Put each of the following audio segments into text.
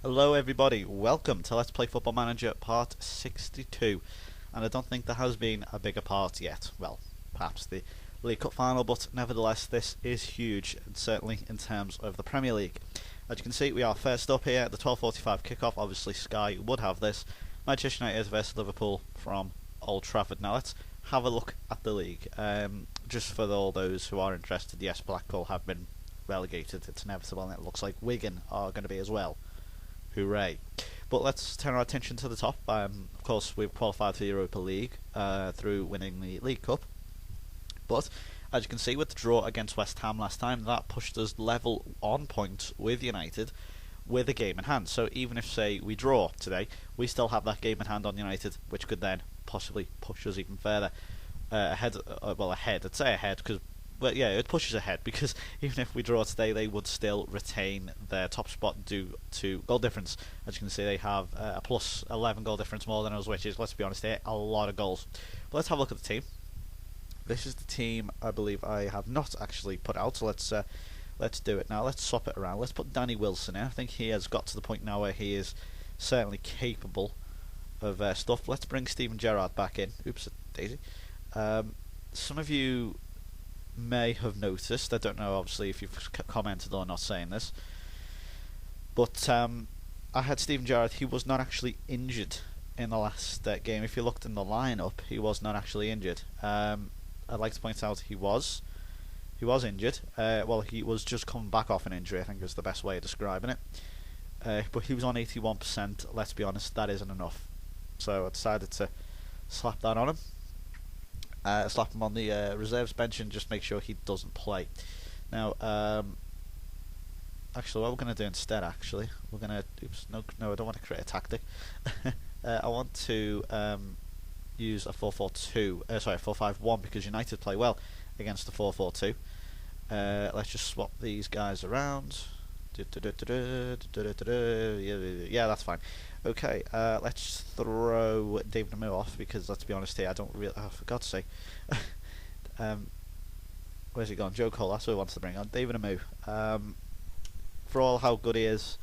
Hello everybody, welcome to Let's Play Football Manager part 62, and I don't think there has been a bigger part yet. Well, perhaps the League Cup final, but nevertheless this is huge, and certainly in terms of the Premier League. As you can see, we are first up here at the 12:45 kickoff. Obviously Sky would have this. Manchester United versus Liverpool from Old Trafford. Now let's have a look at the league. Just for all those who are interested, yes, Blackpool have been relegated. It's inevitable, and it looks like Wigan are going to be as well. Hooray. But let's turn our attention to the top. Of course, we've qualified for the Europa League through winning the League Cup. But, as you can see, with the draw against West Ham last time, that pushed us level on point with United with a game in hand. So even if, say, we draw today, we still have that game in hand on United, which could then possibly push us even further ahead. I'd say ahead, because well, yeah, it pushes ahead, because even if we draw today, they would still retain their top spot due to goal difference. As you can see, they have a plus 11 goal difference more than us, which is, let's be honest, a lot of goals. But let's have a look at the team. This is the team I believe I have not actually put out, so let's do it now. Let's swap it around. Let's put Danny Wilson in. I think he has got to the point now where he is certainly capable of stuff. Let's bring Steven Gerrard back in. Oops, daisy. Some of you may have noticed, I don't know obviously if you've commented or not saying this, but I had Steven Gerrard. He was not actually injured in the last game. If you looked in the lineup, he was not actually injured. I'd like to point out he was injured. Well, he was just coming back off an injury, I think is the best way of describing it. But he was on 81%. Let's be honest, that isn't enough, so I decided to slap that on him. Slap him on the reserves bench and just make sure he doesn't play. Now, actually, what we're going to do instead, we're going to... Oops, no, I don't want to create a tactic. I want to use a 4-5-1, because United play well against the 4-4-2. Let's just swap these guys around. Yeah, that's fine. Okay, let's throw David Amu off, because let's be honest here, I don't really... Oh, for God's sake. Where's he gone? Joe Cole, that's who he wants to bring on. David Amu. For all how good he is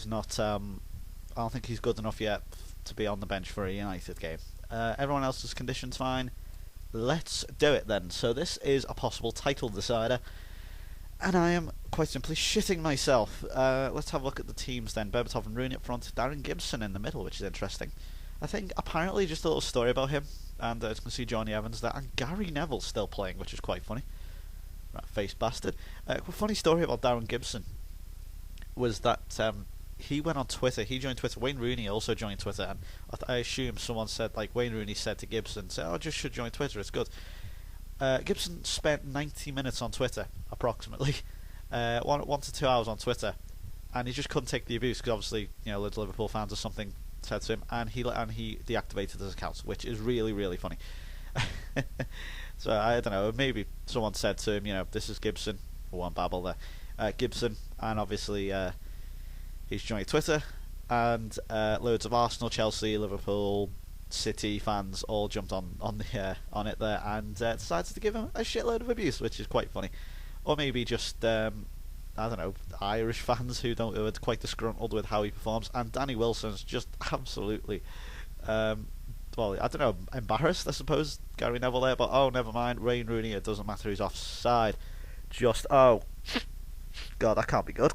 not... I don't think he's good enough yet to be on the bench for a United game. Everyone else's conditions fine. Let's do it then. So this is a possible title decider, and I am quite simply shitting myself. Let's have a look at the teams then. Berbatov and Rooney up front, Darren Gibson in the middle, which is interesting. I think apparently just a little story about him, and as you can see, Johnny Evans there, and Gary Neville's still playing, which is quite funny. Right, face bastard. A funny story about Darren Gibson was that he went on Twitter. He joined Twitter. Wayne Rooney also joined Twitter, and I assume someone said, like, Wayne Rooney said to Gibson, "Oh, just should join Twitter. It's good." Gibson spent 90 minutes on Twitter, approximately. 1 to 2 hours on Twitter, and he just couldn't take the abuse, because obviously, you know, little Liverpool fans or something said to him, and he deactivated his account, which is really, really funny. So I don't know, maybe someone said to him, you know, this is Gibson, one babble there, Gibson, and obviously he's joined Twitter, and loads of Arsenal, Chelsea, Liverpool, City fans all jumped on it there, and decided to give him a shitload of abuse, which is quite funny. Or maybe just I don't know, Irish fans who are quite disgruntled with how he performs. And Danny Wilson's just absolutely well, I don't know, embarrassed, I suppose, Gary Neville there, but oh, never mind, Wayne Rooney, it doesn't matter, he's offside. Just, oh God, that can't be good.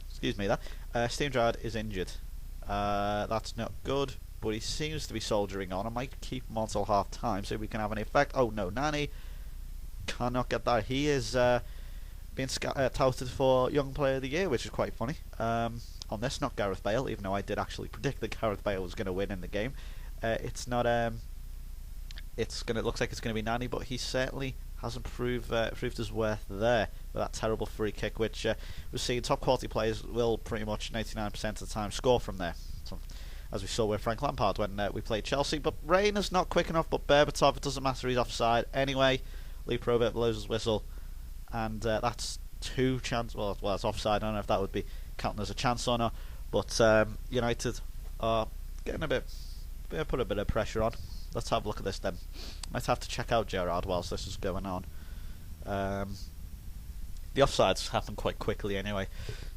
Excuse me there. Steven Gerrard is injured. That's not good, but he seems to be soldiering on. I might keep him on till half time so we can have an effect. Oh no, Nani cannot get that. He is being touted for Young Player of the Year, which is quite funny. On this, not Gareth Bale, even though I did actually predict that Gareth Bale was going to win in the game. It's not. It looks like it's going to be Nani, but he certainly hasn't proved his worth there with that terrible free kick, which we're seeing top quality players will pretty much 99% of the time score from there. So, as we saw with Frank Lampard when we played Chelsea. But Rayner's not quick enough, but Berbatov, it doesn't matter, he's offside anyway. Lee Probert blows his whistle, and that's 2 chances. Well, it's offside. I don't know if that would be counting as a chance or not, but United are getting put a bit of pressure on. Let's have a look at this then. Might have to check out Gerrard whilst this is going on. The offsides happen quite quickly anyway,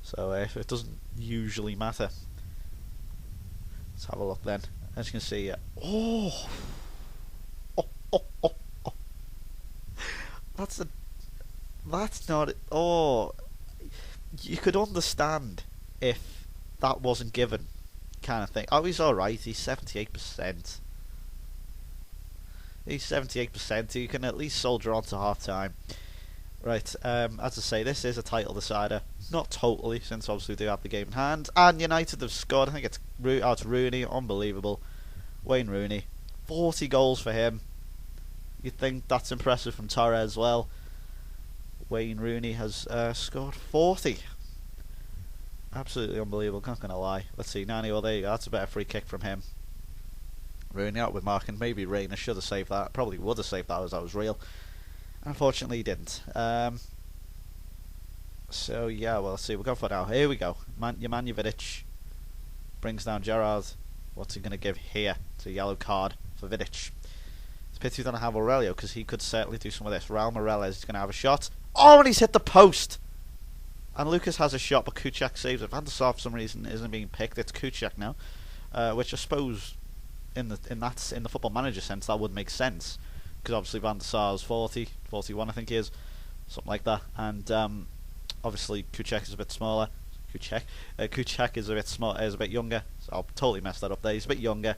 So it doesn't usually matter. Let's have a look then. As you can see, oh, that's not it. Oh, you could understand if that wasn't given, kind of thing. Oh, he's all right. He's 78%. He's 78%. You can at least soldier on to half time. Right, as I say, this is a title decider. Not totally, since obviously they have the game in hand. And United have scored. I think it's Rooney. Unbelievable. Wayne Rooney. 40 goals for him. You'd think that's impressive from Torres as well. Wayne Rooney has scored 40. Absolutely unbelievable, not going to lie. Let's see, 90, well there you go. That's a better free kick from him. Rooney out with marking. Maybe Reina should have saved that. Probably would have saved that as that was real. Unfortunately, he didn't. So, yeah, well, let's see. We'll go for now. Here we go. Vidic brings down Gerrard. What's he going to give here? It's a yellow card for Vidic. It's a pity we don't have Aurelio, because he could certainly do some of this. Raul Morales is going to have a shot. Oh, and he's hit the post! And Lucas has a shot, but Kuchak saves it. Van der Sar, for some reason, isn't being picked. It's Kuchak now. Which I suppose, in the Football Manager sense, that would make sense. Because obviously Van der Sar is 40, 41 I think he is, something like that, and obviously Kuchek is a bit smaller. Kuchek is a bit younger. So I'll totally mess that up there. He's a bit younger,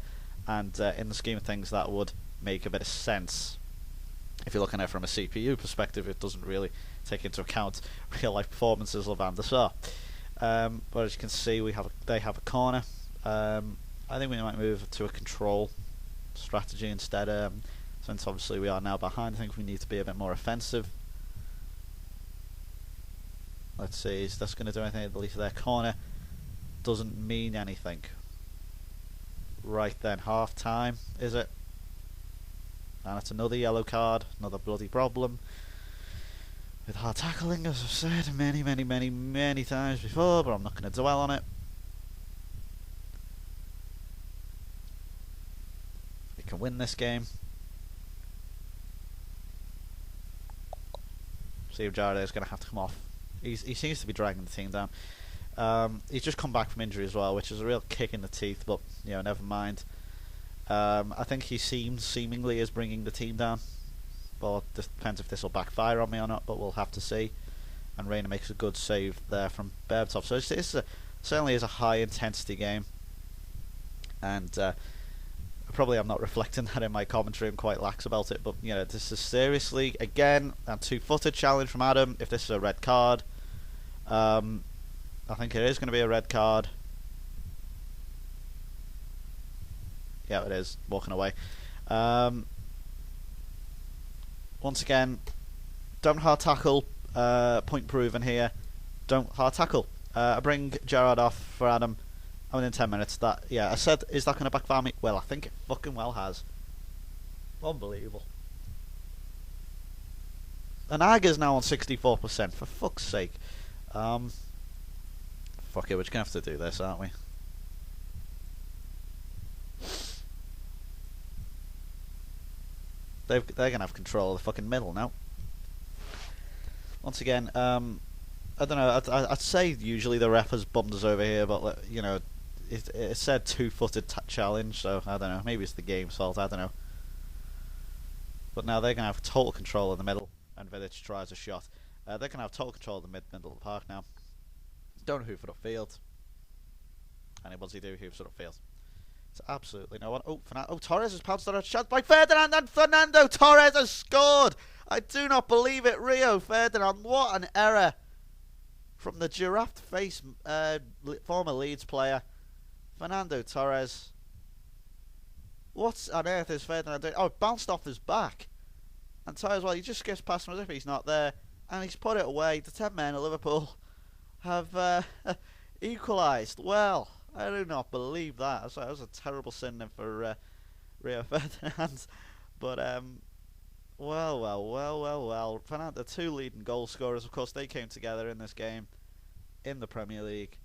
and in the scheme of things, that would make a bit of sense. If you're looking at it from a CPU perspective, it doesn't really take into account real life performances of Van der Sar. But as you can see, they have a corner. I think we might move to a control strategy instead. Since obviously we are now behind, I think we need to be a bit more offensive. Let's see, is this going to do anything? At least their corner doesn't mean anything. Right then, half time, is it? And it's another yellow card, another bloody problem. With hard tackling, as I've said many times before, but I'm not going to dwell on it. We can win this game. See if Gerrard is going to have to come off. He seems to be dragging the team down. He's just come back from injury as well, which is a real kick in the teeth, but never mind. I think he seemingly is bringing the team down. Well, it depends if this will backfire on me or not, but we'll have to see. And Reina makes a good save there from Berbatov. So it's certainly is a high intensity game, and probably I'm not reflecting that in my commentary. I'm quite lax about it, but this is seriously again a two-footed challenge from Adam. If this is a red card, I think it is going to be a red card. Yeah, it is. Walking away. Once again, don't hard tackle. Point proven here. Don't hard tackle. I bring Gerrard off for Adam. And within 10 minutes, I said, is that going to backfire me? Well, I think it fucking well has. Unbelievable. And Aga's now on 64%, for fuck's sake. Fuck it, we're just going to have to do this, aren't we? They're going to have control of the fucking middle now. Once again, I don't know, I'd say usually the ref has bummed us over here, but, it said two-footed challenge, so I don't know. Maybe it's the game's fault. I don't know. But now they're going to have total control in the middle, and Vidic tries a shot. They're going to have total control of the middle of the park now. Don't hoof it upfield. And once he do, hoofs it upfield. It's absolutely no one. Oh, Torres has pounced on a shot by Ferdinand, and Fernando Torres has scored. I do not believe it. Rio Ferdinand, what an error from the giraffe-faced former Leeds player. Fernando Torres. What on earth is Ferdinand doing? Oh, it bounced off his back. And Torres, well, he just skips past him as if he's not there. And he's put it away. The 10 men of Liverpool have equalised. Well, I do not believe that. That was a terrible sin for Rio Ferdinand. But, well. Fernando, the two leading goal scorers, of course, they came together in this game in the Premier League.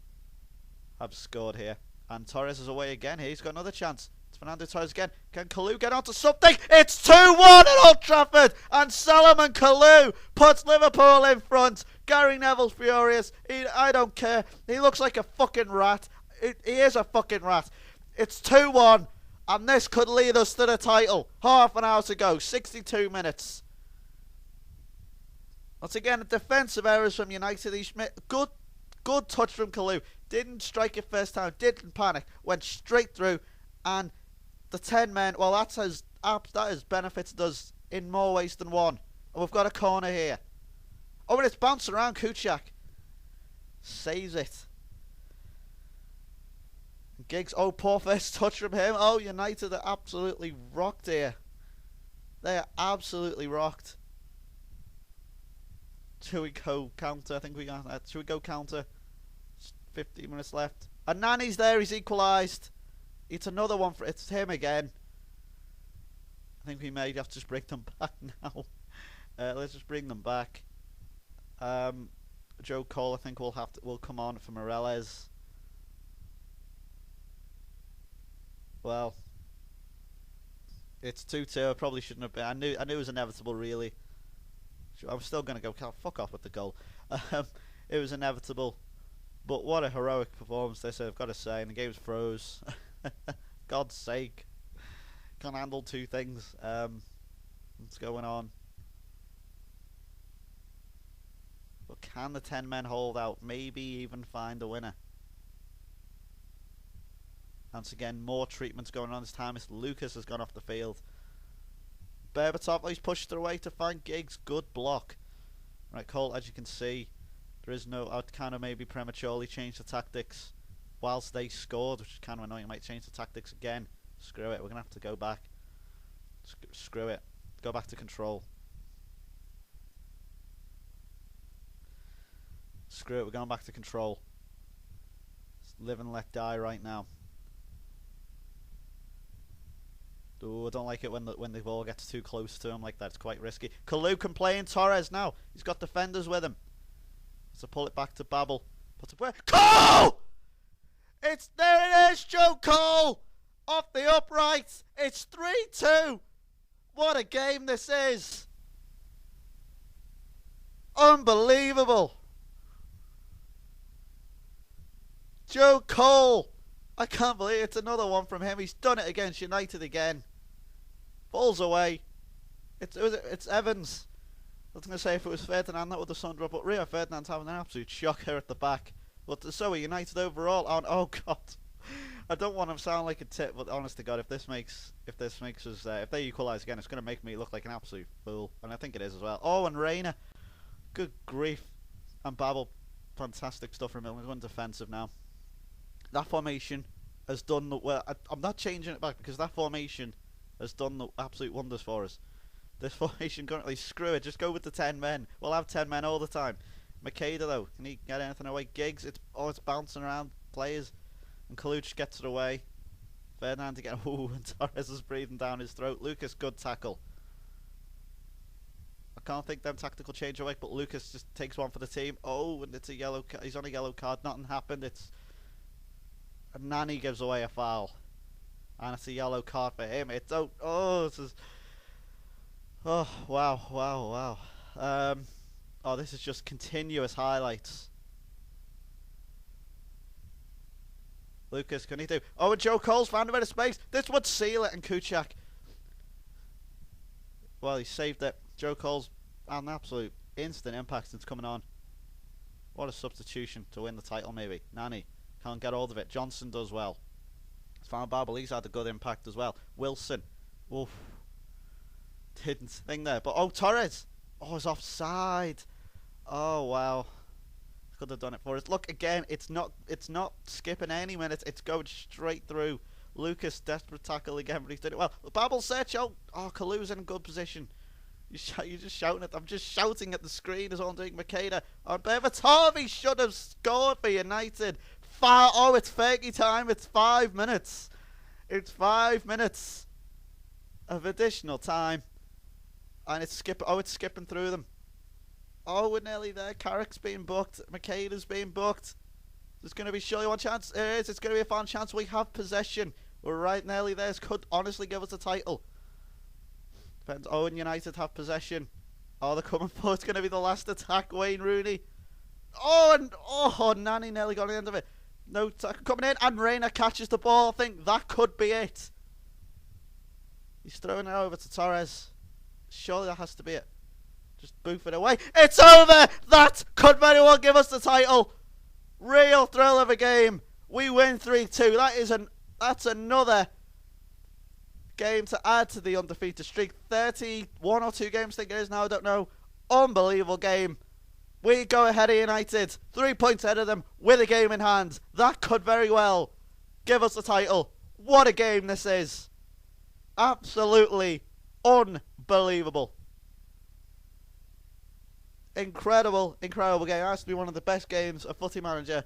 Have scored here. And Torres is away again here. He's got another chance. It's Fernando Torres again. Can Kalou get onto something? It's 2-1 at Old Trafford. And Salomon Kalou puts Liverpool in front. Gary Neville's furious. I don't care. He looks like a fucking rat. He is a fucking rat. It's 2-1. And this could lead us to the title. Half an hour to go. 62 minutes. Once again, defensive errors from United. Good touch from Kalou. Didn't strike it first time. Didn't panic. Went straight through. And the 10 men, well, that has benefited us in more ways than one. And we've got a corner here. Oh, and it's bouncing around. Kuchak saves it. Giggs, oh, poor first touch from him. Oh, United are absolutely rocked here. They are absolutely rocked. Should we go counter? I think we got that. Should we go counter? 15 minutes left. And Nani's there. He's equalised. It's another one for. It's him again. I think we may have to just bring them back now. Let's just bring them back. Joe Cole, I think will come on for Morales. Well, it's 2-2. I probably shouldn't have been. I knew it was inevitable. Really, I was still gonna go. Fuck off with the goal. It was inevitable, but what a heroic performance this. I've got to say, and the game's froze. God's sake, can't handle two things. What's going on? But can the 10 men hold out? Maybe even find a winner. Once again, more treatments going on this time. It's Lucas has gone off the field. Berbatov, he's pushed it away to find Giggs. Good block. Right, Cole, as you can see, there is no. I'd kind of maybe prematurely change the tactics whilst they scored, which is kind of annoying. I might change the tactics again. Screw it. We're going to have to go back. Screw it. Go back to control. Screw it. We're going back to control. Live and let die right now. Ooh, I don't like it when the ball gets too close to him like that. It's quite risky. Kalou can play in Torres now. He's got defenders with him. So pull it back to Babel. Put it where? Cole! There it is, Joe Cole! Off the upright. It's 3-2. What a game this is. Unbelievable. Joe Cole. I can't believe it's another one from him. He's done it against United again. Falls away. It's Evans. I was going to say if it was Ferdinand that would have summed up, but Rio Ferdinand's having an absolute shocker at the back. But so are United overall. Oh God, I don't want to sound like a tit, but honest to God, if they equalise again, it's going to make me look like an absolute fool, and I think it is as well. Oh, and Reina, good grief, and Babel, fantastic stuff from him. We're going defensive now. That formation has done the well. I'm not changing it back because that formation has done the absolute wonders for us. This formation currently, screw it, just go with the 10 men. We'll have 10 men all the time. Makeda though, can he get anything away? Giggs, it's bouncing around players, and Kaluch gets it away. Ferdinand again, ooh, and Torres is breathing down his throat. Lucas, good tackle. I can't think them tactical change away, but Lucas just takes one for the team. Oh, and it's a yellow. He's on a yellow card. Nothing happened. It's Nani gives away a foul, and it's a yellow card for him. It's this is. Oh wow. Oh, this is just continuous highlights. Lucas, can he do? Oh, and Joe Cole's found a bit of space. This would seal it, and Kuchak. Well, he saved it. Joe Cole's an absolute instant impact since coming on. What a substitution to win the title, maybe. Nani can't get hold of it. Johnson does well. Found Babel, he's had a good impact as well. Wilson, oof, didn't thing there. But oh, Torres, oh, it's offside. Oh wow, could have done it for us. Look again, it's not skipping any minutes. It's going straight through. Lucas, desperate tackle again, but he's done it well. Babel search. Oh, Kalou's in good position. You're just shouting at. I'm just shouting at the screen as I'm doing. Makeda on Berbatov. He should have scored for United. Oh, it's Fergie time. It's 5 minutes. It's 5 minutes of additional time, and it's skipping through them. Oh, we're nearly there. Carrick's being booked. Makeda's being booked. There's going to be surely one chance. There is. It's going to be a fun chance. We have possession. We're right nearly there. This could honestly give us a title. Depends. Oh, and United have possession. Oh, they're coming for. It's going to be the last attack. Wayne Rooney. Oh, and Nani nearly got the end of it. No tackle coming in, and Reina catches the ball. I think that could be it. He's throwing it over to Torres. Surely that has to be it. Just boof it away. It's over! That could very well give us the title. Real thrill of a game. We win 3-2. That's another game to add to the undefeated streak. 31 or 2 games I think it is now, I don't know. Unbelievable game. We go ahead of United, 3 points ahead of them with a game in hand. That could very well give us the title. What a game this is. Absolutely unbelievable. Incredible game. It has to be one of the best games of Footy Manager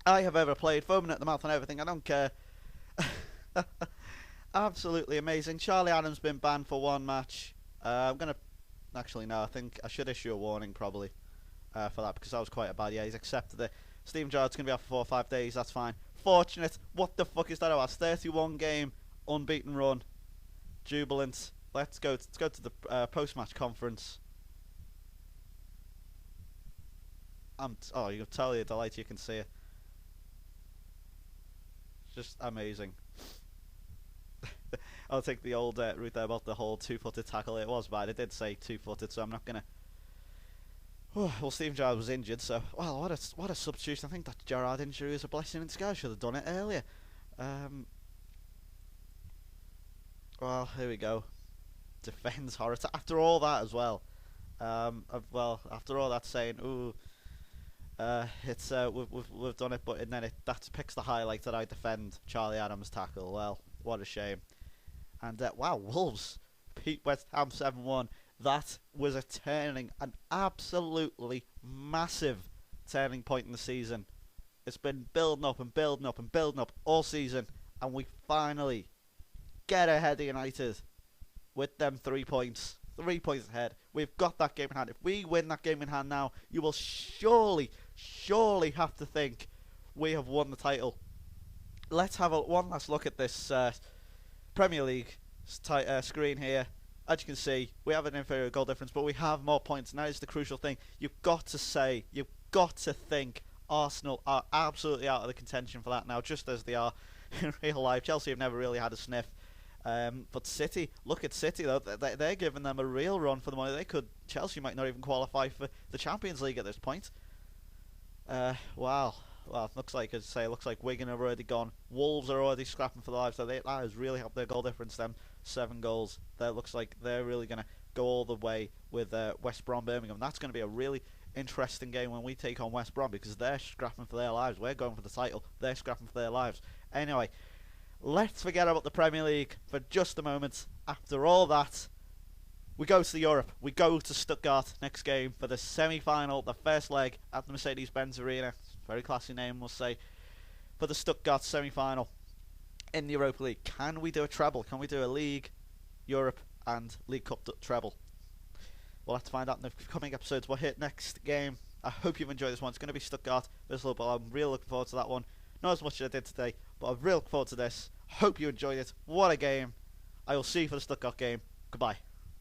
I have ever played. Foaming at the mouth and everything, I don't care. Absolutely amazing. Charlie Adam's been banned for 1 match. I'm going to... Actually, no, I think I should issue a warning probably for that, because that was quite a bad. Yeah, he's accepted it. Stephen Gerrard's going to be out for 4 or 5 days. That's fine. Fortunate. What the fuck is that about? 31 game unbeaten run. Jubilant. Let's go to the post-match conference. Oh, you can tell you're delighted you can see it. It's just amazing. I'll take the old route there about the whole 2-footed tackle. It was bad. It did say 2-footed, so I'm not gonna. Well, Stephen Gerrard was injured, so well, what a substitution. I think that Gerrard injury is a blessing in disguise. Should have done it earlier. Well, here we go. Defends horror after all that as well. Well, after all that saying, ooh, it's we've done it, but and then that picks the highlight that I defend Charlie Adams' tackle. Well, what a shame. And wow, Wolves beat West Ham 7-1. That was an absolutely massive turning point in the season. It's been building up and building up and building up all season, and we finally get ahead of United with them 3 points. 3 points ahead. We've got that game in hand. If we win that game in hand now, you will surely have to think we have won the title. Let's have one last look at this Premier League screen here. As you can see, we have an inferior goal difference, but we have more points, and that is the crucial thing. You've got to think Arsenal are absolutely out of the contention for that now, just as they are in real life. Chelsea have never really had a sniff. But City, look at City though, they're giving them a real run for the money. Chelsea might not even qualify for the Champions League at this point. Wow. Well, looks like Wigan are already gone. Wolves are already scrapping for their lives. So that has really helped their goal difference. Them 7 goals. That looks like they're really going to go all the way with West Brom Birmingham. That's going to be a really interesting game when we take on West Brom, because they're scrapping for their lives. We're going for the title. They're scrapping for their lives. Anyway, let's forget about the Premier League for just a moment. After all that, we go to Europe. We go to Stuttgart next game for the semi-final, the first leg at the Mercedes-Benz Arena. Very classy name, we'll say, for the Stuttgart semi-final in the Europa League. Can we do a treble? Can we do a League, Europe, and League Cup treble? We'll have to find out in the coming episodes. We'll hit next game. I hope you've enjoyed this one. It's going to be Stuttgart versus Liverpool. I'm really looking forward to that one. Not as much as I did today, but I'm really looking forward to this. Hope you enjoyed it. What a game. I will see you for the Stuttgart game. Goodbye.